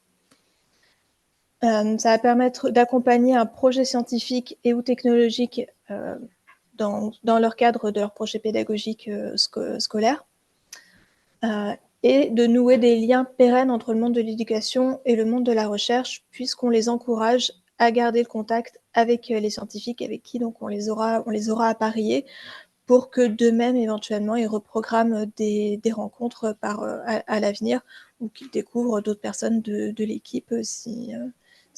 Ça va permettre d'accompagner un projet scientifique et ou technologique dans leur cadre de leur projet pédagogique scolaire, et de nouer des liens pérennes entre le monde de l'éducation et le monde de la recherche, puisqu'on les encourage à garder le contact avec les scientifiques avec qui donc on les aura appariés, pour que d'eux-mêmes éventuellement ils reprogramment des rencontres à l'avenir, ou qu'ils découvrent d'autres personnes de l'équipe si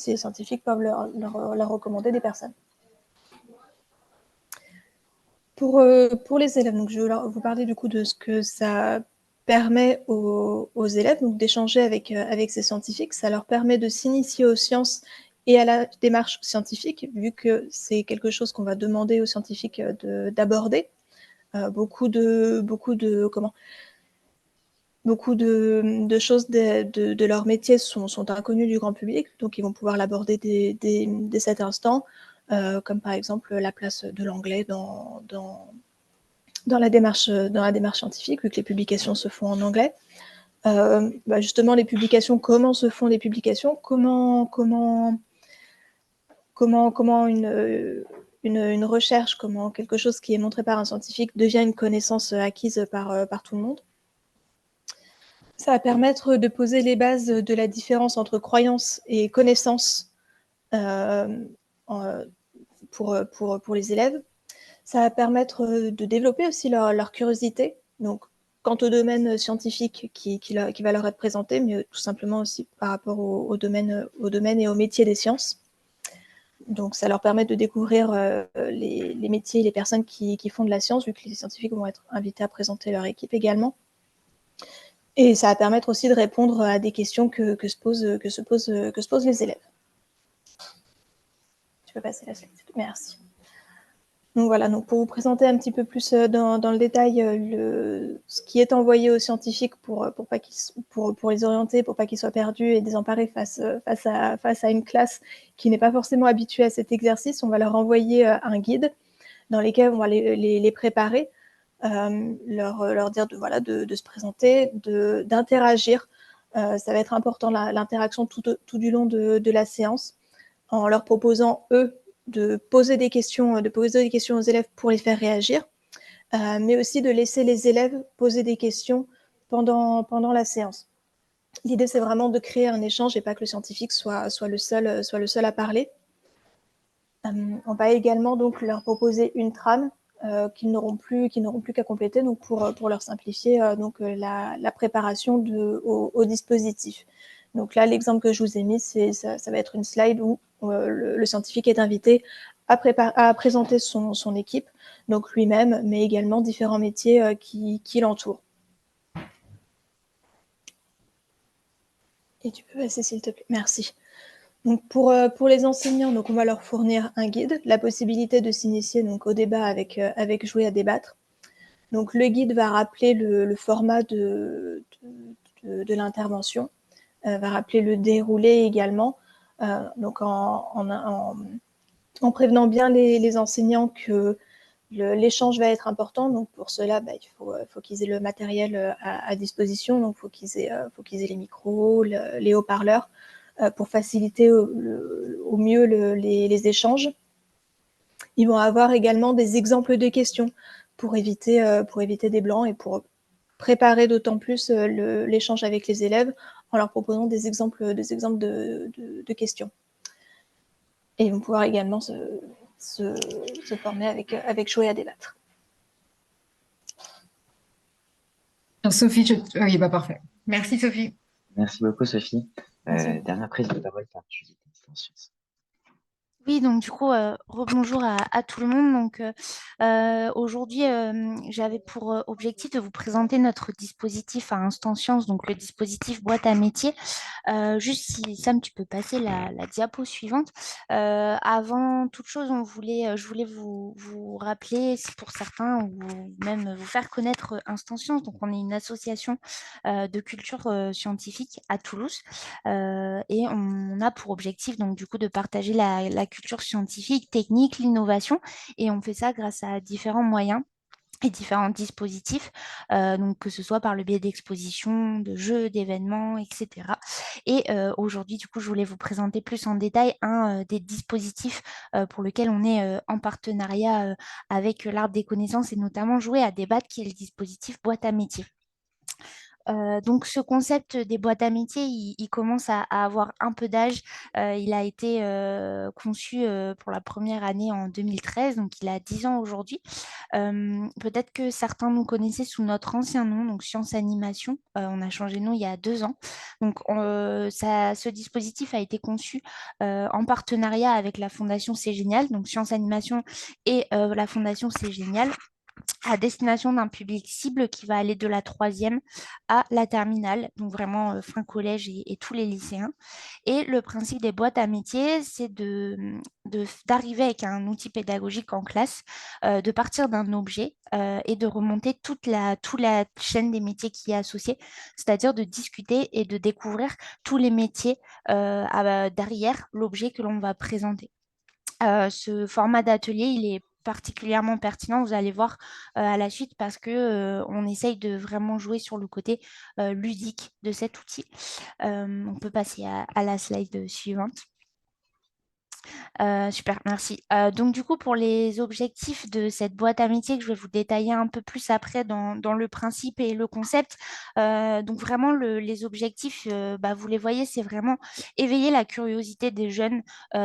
les scientifiques peuvent leur recommander des personnes. Pour les élèves, donc je vais vous parler du coup de ce que ça permet aux élèves, donc d'échanger avec ces scientifiques. Ça leur permet de s'initier aux sciences et à la démarche scientifique, vu que c'est quelque chose qu'on va demander aux scientifiques d'aborder. Beaucoup de choses de leur métier sont inconnues du grand public, donc ils vont pouvoir l'aborder dès cet instant, comme par exemple la place de l'anglais dans la démarche scientifique, vu que les publications se font en anglais. Justement, les publications, comment se font les publications, comment une recherche, comment quelque chose qui est montré par un scientifique devient une connaissance acquise par tout le monde. Ça va permettre de poser les bases de la différence entre croyance et connaissance pour les élèves. Ça va permettre de développer aussi leur curiosité. Donc, quant au domaine scientifique qui va leur être présenté, mais tout simplement aussi par rapport au domaine et au métier des sciences. Donc, ça leur permet de découvrir les métiers et les personnes qui font de la science, vu que les scientifiques vont être invités à présenter leur équipe également. Et ça va permettre aussi de répondre à des questions que se posent les élèves. Tu peux passer la slide. Merci. Donc voilà, donc pour vous présenter un petit peu plus dans le détail ce qui est envoyé aux scientifiques pour les orienter, pour pas qu'ils soient perdus et désemparés face à une classe qui n'est pas forcément habituée à cet exercice, on va leur envoyer un guide dans lequel on va les préparer, leur dire de se présenter, d'interagir. Ça va être important l'interaction tout du long de la séance, en leur proposant, eux, de poser des questions aux élèves pour les faire réagir, mais aussi de laisser les élèves poser des questions pendant la séance. L'idée, c'est vraiment de créer un échange et pas que le scientifique soit le seul à parler. On va également donc leur proposer une trame qu'ils n'auront plus qu'à compléter, donc pour leur simplifier la préparation au dispositif. Donc là, l'exemple que je vous ai mis, ça va être une slide où le scientifique est invité à présenter son équipe, donc lui-même, mais également différents métiers qui l'entourent. Et tu peux passer, s'il te plaît. Merci. Donc pour les enseignants, donc on va leur fournir un guide, la possibilité de s'initier donc au débat avec jouer à débattre. Donc le guide va rappeler le format de l'intervention, va rappeler le déroulé également, donc en prévenant bien les enseignants que l'échange va être important. Donc pour cela, il faut qu'ils aient le matériel à disposition, donc il faut qu'ils aient les micros, les haut-parleurs, pour faciliter au mieux les échanges. Ils vont avoir également des exemples de questions pour éviter des blancs et pour préparer d'autant plus l'échange avec les élèves en leur proposant des exemples de questions. Et ils vont pouvoir également se former avec jouer à débattre. Sophie, oui, parfait. Merci Sophie. Merci beaucoup, Sophie. Merci. Dernière prise de parole par Julie. Oui, donc du coup, rebonjour à tout le monde. Donc aujourd'hui, j'avais pour objectif de vous présenter notre dispositif à Instant Science, donc le dispositif boîte à métier. Juste si Sam, tu peux passer la diapo suivante. Avant toute chose, je voulais vous rappeler, si pour certains, ou même vous faire connaître Instant Science. Donc on est une association de culture scientifique à Toulouse. Et on a pour objectif donc du coup de partager la culture scientifique, technique, l'innovation, et on fait ça grâce à différents moyens et différents dispositifs, donc que ce soit par le biais d'expositions, de jeux, d'événements, etc. Et aujourd'hui, du coup, je voulais vous présenter plus en détail un des dispositifs pour lequel on est en partenariat avec l'Arbre des connaissances et notamment Jouer à débattre, qui est le dispositif boîte à métier. Donc ce concept des boîtes à métiers, il commence à avoir un peu d'âge. Il a été conçu pour la première année en 2013, donc il a 10 ans aujourd'hui. Peut-être que certains nous connaissaient sous notre ancien nom, donc Science Animation. On a changé de nom il y a 2 ans. Donc ce dispositif a été conçu en partenariat avec la Fondation C'est Génial, donc Science Animation et la Fondation C'est Génial, à destination d'un public cible qui va aller de la 3e à la terminale, donc vraiment fin collège et tous les lycéens. Et le principe des boîtes à métiers, c'est d'arriver avec un outil pédagogique en classe, de partir d'un objet et de remonter toute la chaîne des métiers qui est associée, c'est-à-dire de discuter et de découvrir tous les métiers derrière l'objet que l'on va présenter. Ce format d'atelier, il est particulièrement pertinent, vous allez voir à la suite, parce que on essaye de vraiment jouer sur le côté ludique de cet outil. On peut passer à la slide suivante. Super, merci. Donc, du coup, pour les objectifs de cette boîte à métiers que je vais vous détailler un peu plus après dans le principe et le concept. Donc, vraiment, les objectifs, vous les voyez, c'est vraiment éveiller la curiosité des jeunes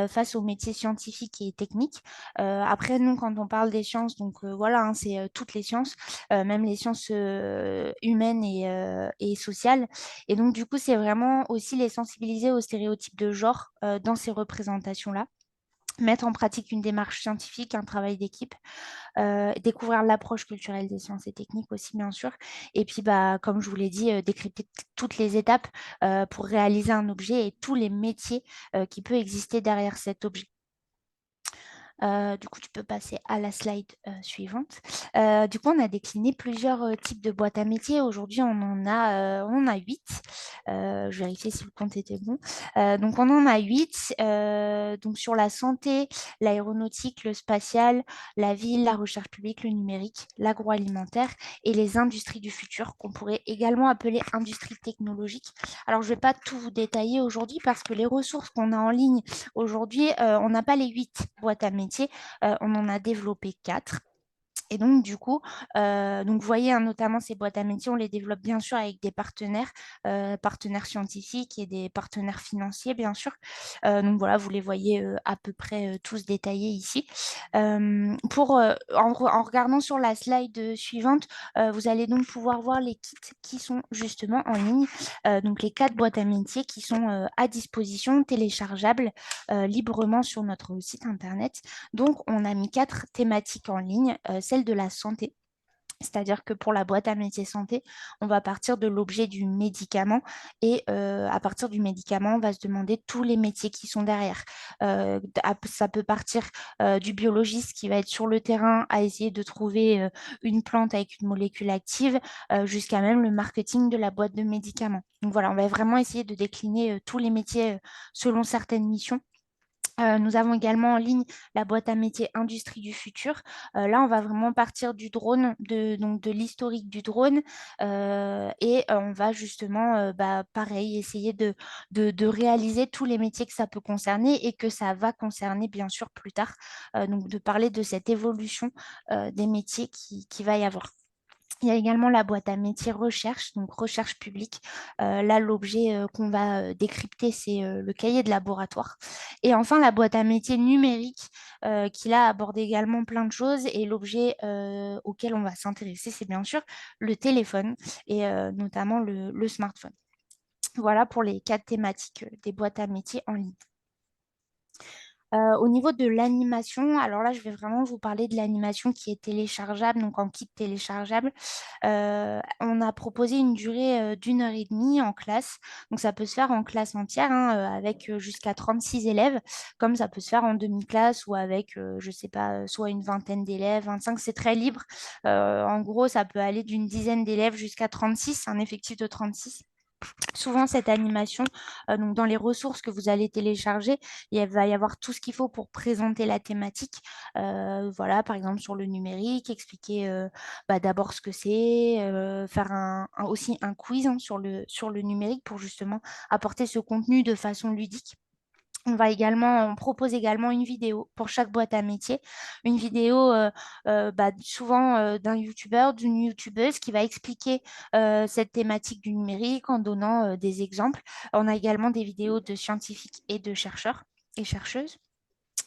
face aux métiers scientifiques et techniques. Après, nous, quand on parle des sciences, donc voilà, hein, c'est toutes les sciences, même les sciences humaines et sociales. Et donc, du coup, c'est vraiment aussi les sensibiliser aux stéréotypes de genre dans ces représentations-là, mettre en pratique une démarche scientifique, un travail d'équipe, découvrir l'approche culturelle des sciences et techniques aussi, bien sûr. Et puis, comme je vous l'ai dit, décrypter toutes les étapes pour réaliser un objet et tous les métiers qui peuvent exister derrière cet objet. Du coup, tu peux passer à la slide suivante. Du coup, on a décliné plusieurs types de boîtes à métiers. Aujourd'hui, on en a 8. Je vérifiais si le compte était bon. Donc, on en a 8. Donc, sur la santé, l'aéronautique, le spatial, la ville, la recherche publique, le numérique, l'agroalimentaire et les industries du futur, qu'on pourrait également appeler industries technologiques. Alors, je ne vais pas tout vous détailler aujourd'hui parce que les ressources qu'on a en ligne aujourd'hui, on n'a pas les 8 boîtes à métiers, on en a développé 4. Et donc, du coup, vous voyez, hein, notamment ces boîtes à métiers, on les développe bien sûr avec des partenaires scientifiques et des partenaires financiers, bien sûr. Donc voilà, vous les voyez à peu près tous détaillés ici. En regardant sur la slide suivante, vous allez donc pouvoir voir les kits qui sont justement en ligne. Donc les 4 boîtes à métiers qui sont à disposition, téléchargeables librement sur notre site internet. Donc, on a mis 4 thématiques en ligne, celle de la santé. C'est-à-dire que pour la boîte à métiers santé, on va partir de l'objet du médicament et à partir du médicament, on va se demander tous les métiers qui sont derrière. Ça peut partir du biologiste qui va être sur le terrain à essayer de trouver une plante avec une molécule active, jusqu'à même le marketing de la boîte de médicaments. Donc voilà, on va vraiment essayer de décliner tous les métiers selon certaines missions. Nous avons également en ligne la boîte à métiers industrie du futur. Là, on va vraiment partir du drone, donc de l'historique du drone, et on va justement, pareil, essayer de réaliser tous les métiers que ça peut concerner et que ça va concerner bien sûr plus tard. Donc de parler de cette évolution des métiers qui va y avoir. Il y a également la boîte à métiers recherche, donc recherche publique. Là, l'objet qu'on va décrypter, c'est le cahier de laboratoire. Et enfin, la boîte à métiers numérique, qui là aborde également plein de choses. Et l'objet auquel on va s'intéresser, c'est bien sûr le téléphone et notamment le smartphone. Voilà pour les 4 thématiques des boîtes à métiers en ligne. Au niveau de l'animation, alors là, je vais vraiment vous parler de l'animation qui est téléchargeable, donc en kit téléchargeable. On a proposé une durée d'1 heure et demie en classe. Donc, ça peut se faire en classe entière, hein, avec jusqu'à 36 élèves, comme ça peut se faire en demi-classe ou avec, je ne sais pas, soit une vingtaine d'élèves, 25, c'est très libre. En gros, ça peut aller d'une dizaine d'élèves jusqu'à 36, un effectif de 36. Souvent, cette animation, donc dans les ressources que vous allez télécharger, il va y avoir tout ce qu'il faut pour présenter la thématique. Voilà, par exemple, sur le numérique, expliquer d'abord ce que c'est, faire aussi un quiz, hein, sur le numérique pour justement apporter ce contenu de façon ludique. On propose également une vidéo pour chaque boîte à métier, une vidéo souvent d'un youtubeur, d'une youtubeuse qui va expliquer cette thématique du numérique en donnant des exemples. On a également des vidéos de scientifiques et de chercheurs et chercheuses.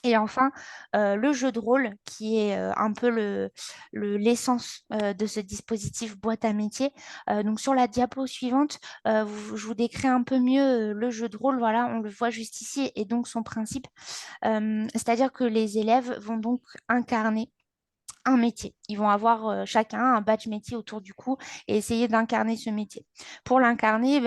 Et enfin, le jeu de rôle, qui est un peu l'essence de ce dispositif boîte à métier. Donc, sur la diapo suivante, je vous décris un peu mieux le jeu de rôle. Voilà, on le voit juste ici et donc son principe. C'est-à-dire que les élèves vont donc incarner un métier. Ils vont avoir chacun un badge métier autour du cou et essayer d'incarner ce métier. Pour l'incarner,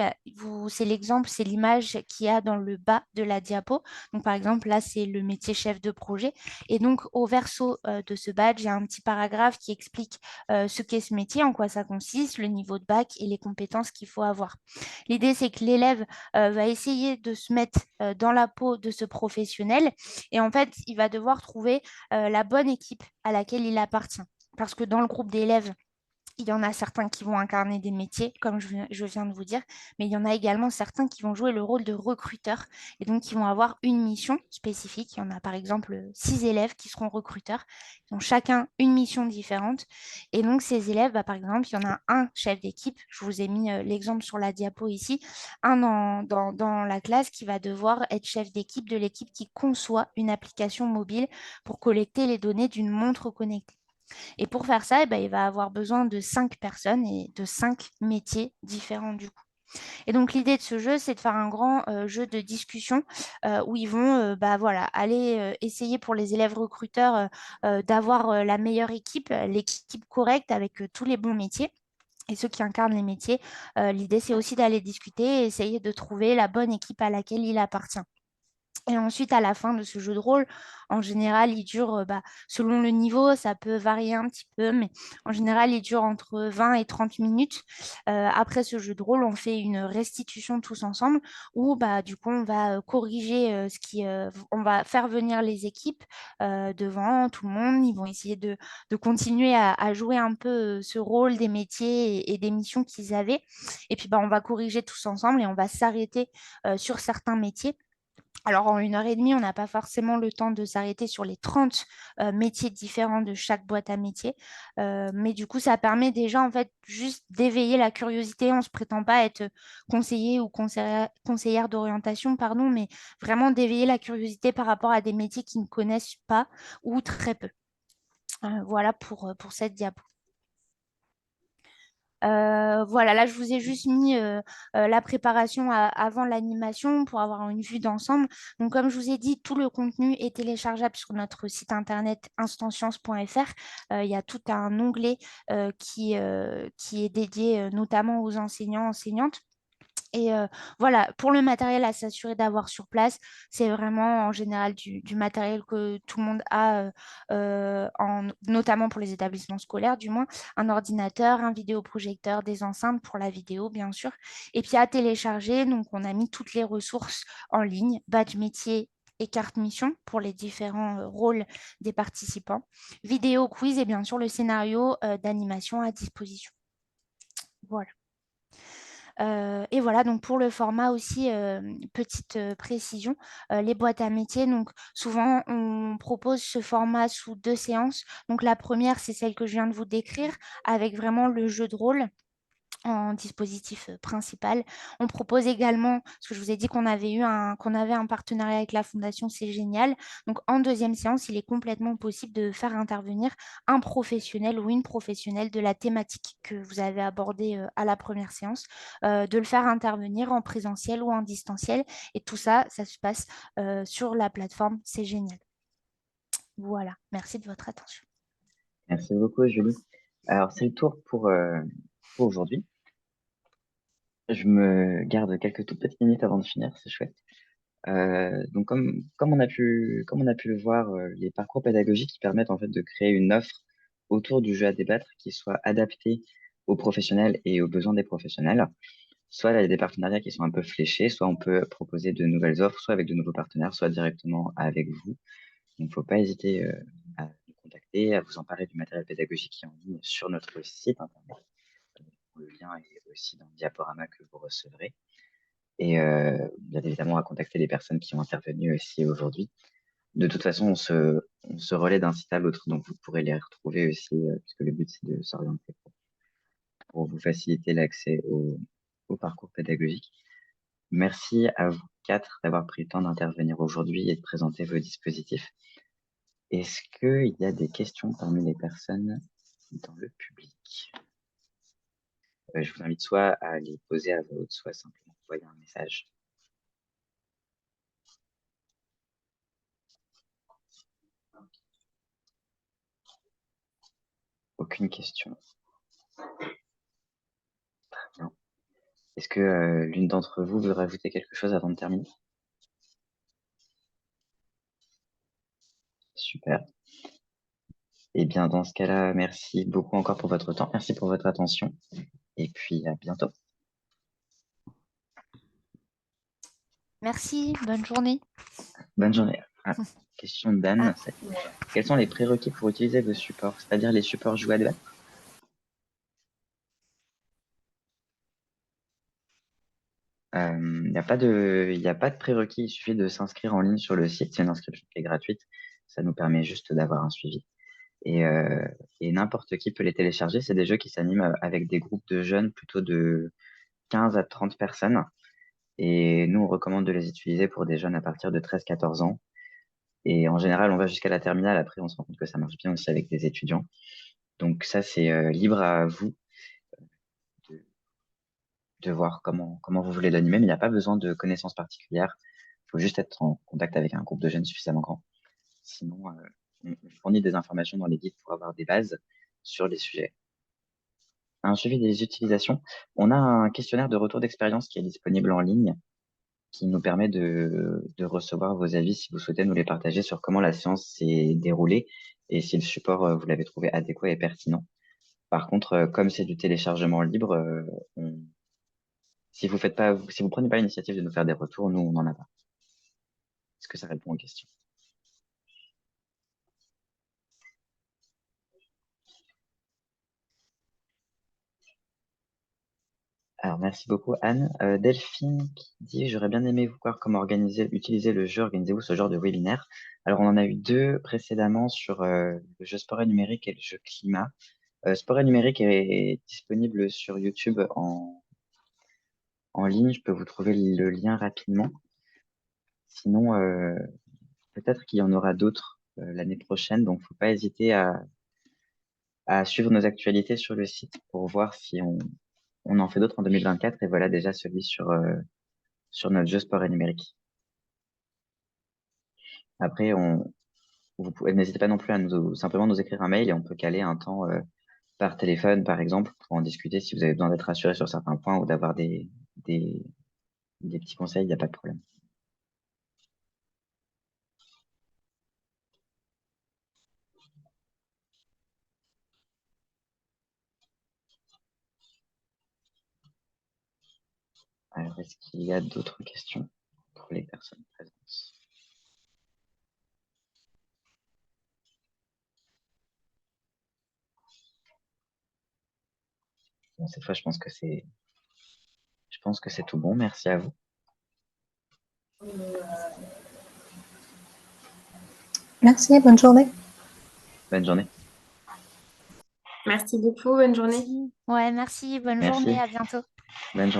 c'est l'exemple, c'est l'image qu'il y a dans le bas de la diapo. Donc, par exemple, là, c'est le métier chef de projet. Et donc, au verso de ce badge, il y a un petit paragraphe qui explique ce qu'est ce métier, en quoi ça consiste, le niveau de bac et les compétences qu'il faut avoir. L'idée, c'est que l'élève va essayer de se mettre dans la peau de ce professionnel et en fait, il va devoir trouver la bonne équipe à laquelle il appartient. Parce que dans le groupe d'élèves Il y en a certains qui vont incarner des métiers, comme je viens de vous dire, mais il y en a également certains qui vont jouer le rôle de recruteurs et donc qui vont avoir une mission spécifique. Il y en a par exemple 6 élèves qui seront recruteurs. Ils ont chacun une mission différente. Et donc ces élèves, par exemple, il y en a un chef d'équipe. Je vous ai mis l'exemple sur la diapo ici. Un dans la classe qui va devoir être chef d'équipe de l'équipe qui conçoit une application mobile pour collecter les données d'une montre connectée. Et pour faire ça, il va avoir besoin de 5 personnes et de 5 métiers différents du coup. Et donc l'idée de ce jeu, c'est de faire un grand jeu de discussion où ils vont aller essayer pour les élèves recruteurs d'avoir la meilleure équipe, l'équipe correcte avec tous les bons métiers. Et ceux qui incarnent les métiers, l'idée, c'est aussi d'aller discuter et essayer de trouver la bonne équipe à laquelle il appartient. Et ensuite, à la fin de ce jeu de rôle, en général, il dure, selon le niveau, ça peut varier un petit peu, mais en général, il dure entre 20 et 30 minutes. Après ce jeu de rôle, on fait une restitution tous ensemble où, du coup, on va corriger on va faire venir les équipes devant tout le monde. Ils vont essayer de continuer à jouer un peu ce rôle des métiers et des missions qu'ils avaient. Et puis, on va corriger tous ensemble et on va s'arrêter sur certains métiers. Alors, en 1 heure et demie, on n'a pas forcément le temps de s'arrêter sur les 30 métiers différents de chaque boîte à métiers. Mais du coup, ça permet déjà, en fait, juste d'éveiller la curiosité. On ne se prétend pas être conseiller ou conseillère d'orientation, pardon, mais vraiment d'éveiller la curiosité par rapport à des métiers qu'ils ne connaissent pas ou très peu. Voilà pour cette diapo. Voilà, là, je vous ai juste mis la préparation avant l'animation pour avoir une vue d'ensemble. Donc, comme je vous ai dit, tout le contenu est téléchargeable sur notre site internet instanscience.fr. Il y a tout un onglet qui est dédié notamment aux enseignants, enseignantes. Et voilà, pour le matériel à s'assurer d'avoir sur place, c'est vraiment en général du matériel que tout le monde a, notamment pour les établissements scolaires, du moins, un ordinateur, un vidéoprojecteur, des enceintes pour la vidéo, bien sûr. Et puis à télécharger, donc on a mis toutes les ressources en ligne, badge métier et carte mission pour les différents rôles des participants, vidéo, quiz et bien sûr le scénario d'animation à disposition. Voilà. Et voilà, donc pour le format aussi, petite précision, les boîtes à métiers, donc souvent on propose ce format sous 2 séances. Donc la première, c'est celle que je viens de vous décrire, avec vraiment le jeu de rôle en dispositif principal. On propose également, parce que je vous ai dit qu'on avait un partenariat avec la Fondation C'est Génial. Donc en 2e séance, il est complètement possible de faire intervenir un professionnel ou une professionnelle de la thématique que vous avez abordée à la première séance, de le faire intervenir en présentiel ou en distanciel. Et tout ça, ça se passe sur la plateforme C'est Génial. Voilà, merci de votre attention. Merci beaucoup, Julie. Alors, c'est le tour pour aujourd'hui. Je me garde quelques toutes petites minutes avant de finir, c'est chouette. Donc, comme on a pu le voir, les parcours pédagogiques qui permettent en fait de créer une offre autour du jeu à débattre qui soit adaptée aux professionnels et aux besoins des professionnels. Soit là, il y a des partenariats qui sont un peu fléchés, soit on peut proposer de nouvelles offres, soit avec de nouveaux partenaires, soit directement avec vous. Donc, il ne faut pas hésiter à nous contacter, à vous emparer du matériel pédagogique qui est en ligne sur notre site internet. Le lien est aussi dans le diaporama que vous recevrez. Et bien évidemment, à contacter les personnes qui ont intervenu aussi aujourd'hui. De toute façon, on se relaie d'un site à l'autre, donc vous pourrez les retrouver aussi, puisque le but, c'est de s'orienter pour vous faciliter l'accès au parcours pédagogique. Merci à vous 4 d'avoir pris le temps d'intervenir aujourd'hui et de présenter vos dispositifs. Est-ce qu'il y a des questions parmi les personnes dans le public? Je vous invite soit à les poser à voix haute, soit simplement envoyer un message. Aucune question. Très bien. Est-ce que l'une d'entre vous veut rajouter quelque chose avant de terminer? Super. Eh bien, dans ce cas-là, merci beaucoup encore pour votre temps. Merci pour votre attention. Et puis, à bientôt. Merci, bonne journée. Bonne journée. Ah, question d'Anne. Quels sont les prérequis pour utiliser vos supports, c'est-à-dire les supports joués à débattre? n'y a pas de prérequis, il suffit de s'inscrire en ligne sur le site. C'est une inscription qui est gratuite. Ça nous permet juste d'avoir un suivi. Et n'importe qui peut les télécharger. C'est des jeux qui s'animent avec des groupes de jeunes, plutôt de 15 à 30 personnes. Et nous, on recommande de les utiliser pour des jeunes à partir de 13-14 ans. Et en général, on va jusqu'à la terminale. Après, on se rend compte que ça marche bien aussi avec des étudiants. Donc ça, c'est libre à vous de voir comment vous voulez l'animer. Mais il n'y a pas besoin de connaissances particulières. Il faut juste être en contact avec un groupe de jeunes suffisamment grand. Sinon, on fournit des informations dans les guides pour avoir des bases sur les sujets. Un suivi des utilisations. On a un questionnaire de retour d'expérience qui est disponible en ligne, qui nous permet de recevoir vos avis si vous souhaitez nous les partager sur comment la séance s'est déroulée et si le support, vous l'avez trouvé adéquat et pertinent. Par contre, comme c'est du téléchargement libre, si vous prenez pas l'initiative de nous faire des retours, nous, on n'en a pas. Est-ce que ça répond aux questions? Alors, merci beaucoup, Anne. Delphine qui dit: j'aurais bien aimé vous voir comment utiliser le jeu, organisez-vous ce genre de webinaire. Alors, on en a eu 2 précédemment sur le jeu sport et numérique et le jeu climat. Sport et numérique est disponible sur YouTube en ligne. Je peux vous trouver le lien rapidement. Sinon, peut-être qu'il y en aura d'autres l'année prochaine. Donc, faut pas hésiter à suivre nos actualités sur le site pour voir si on en fait d'autres en 2024. Et voilà déjà celui sur notre jeu sport et numérique. Après, n'hésitez pas non plus à simplement nous écrire un mail et on peut caler un temps par téléphone, par exemple, pour en discuter si vous avez besoin d'être rassuré sur certains points ou d'avoir des petits conseils, il n'y a pas de problème. Alors, est-ce qu'il y a d'autres questions pour les personnes présentes? Bon, cette fois, je pense que c'est tout bon. Merci à vous. Merci, bonne journée. Bonne journée. Merci beaucoup, bonne journée. Ouais, merci, bonne Merci. journée, à bientôt. Bonne journée.